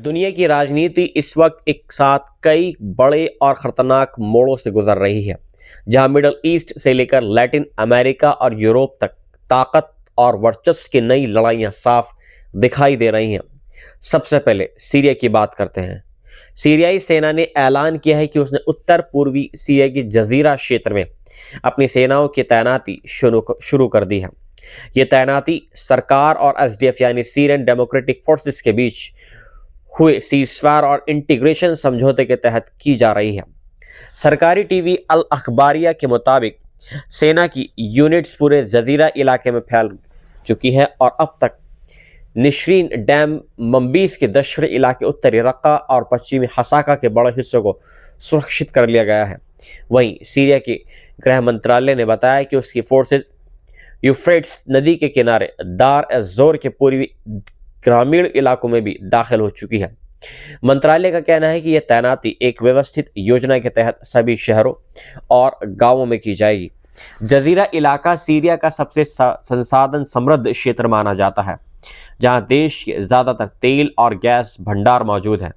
दुनिया की राजनीति इस वक्त एक साथ कई बड़े और खतरनाक मोड़ों से गुजर रही है, जहां मिडल ईस्ट से लेकर लैटिन अमेरिका और यूरोप तक ताकत और वर्चस्व की नई लड़ाइयां साफ दिखाई दे रही हैं। सबसे पहले सीरिया की बात करते हैं। सीरियाई सेना ने ऐलान किया है कि उसने उत्तर पूर्वी सीरिया के जजीरा क्षेत्र में अपनी सेनाओं की तैनाती शुरू कर दी है। ये तैनाती सरकार और एसडीएफ यानी सीरियन डेमोक्रेटिक फोर्सेस के बीच हुए सीजफायर और इंटीग्रेशन समझौते के तहत की जा रही है। सरकारी टीवी अल अखबारिया के मुताबिक सेना की यूनिट्स पूरे जजीरा इलाके में फैल चुकी है और अब तक निश्रीन डैम, मंबीज के दक्षिणी इलाके, उत्तरी रक्का और पश्चिमी हसाका के बड़े हिस्सों को सुरक्षित कर लिया गया है। वहीं सीरिया के गृह मंत्रालय ने बताया कि उसकी फोर्सेज यूफ्रेट्स नदी के किनारे दार एज़ोर के पूर्वी ग्रामीण इलाकों में भी दाखिल हो चुकी है। मंत्रालय का कहना है कि यह तैनाती एक व्यवस्थित योजना के तहत सभी शहरों और गांवों में की जाएगी। जजीरा इलाका सीरिया का सबसे संसाधन समृद्ध क्षेत्र माना जाता है, जहां देश के ज्यादातर तेल और गैस भंडार मौजूद हैं।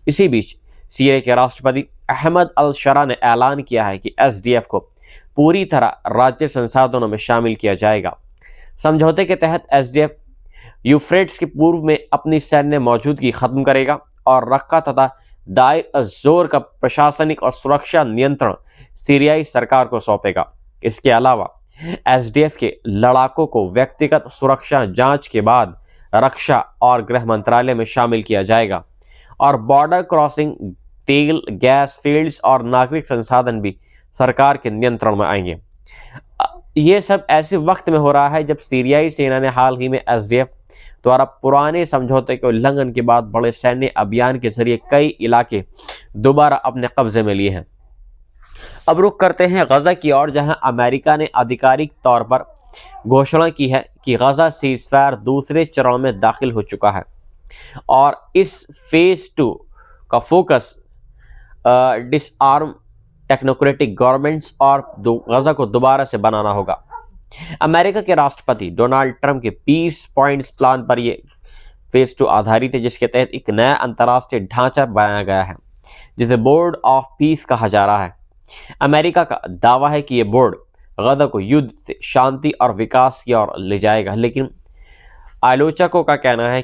इसी बीच सीरिया के राष्ट्रपति अहमद अल शरा ने ऐलान किया है कि एसडीएफ को पूरी तरह राज्य संसाधनों में शामिल किया जाएगा। समझौते के तहत एसडीएफ यूफ्रेट्स के पूर्व में अपनी सैन्य मौजूदगी खत्म करेगा और रक्का तथा दायर अज़ोर का प्रशासनिक और सुरक्षा नियंत्रण सीरियाई सरकार को सौंपेगा। इसके अलावा एसडीएफ के लड़ाकों को व्यक्तिगत सुरक्षा जांच के बाद रक्षा और गृह मंत्रालय में शामिल किया जाएगा और बॉर्डर क्रॉसिंग, तेल, गैस फील्ड्स और नागरिक संसाधन भी सरकार के नियंत्रण में आएंगे। ये सब ऐसे वक्त में हो रहा है जब सीरियाई सेना ने हाल ही में एसडीएफ द्वारा पुराने समझौते के उल्लंघन के बाद बड़े सैन्य अभियान के जरिए कई इलाके दोबारा अपने कब्जे में लिए हैं। अब रुख करते हैं गजा की ओर, जहां अमेरिका ने आधिकारिक तौर पर घोषणा की है कि गजा सीजफायर दूसरे चरण में दाखिल हो चुका है और इस फेज 2 का फोकस डिसआर्म टेक्नोक्रेटिक गवर्नमेंट्स और गजा को दोबारा से बनाना होगा। अमेरिका के राष्ट्रपति डोनाल्ड ट्रंप के पीस पॉइंट्स प्लान पर यह फेज 2 आधारित है, जिसके तहत एक नया अंतर्राष्ट्रीय ढांचा बनाया गया है जिसे बोर्ड ऑफ पीस कहा जा रहा है। अमेरिका का दावा है कि यह बोर्ड गजा को युद्ध से शांति और विकास की ओर ले जाएगा, लेकिन आलोचकों का कहना है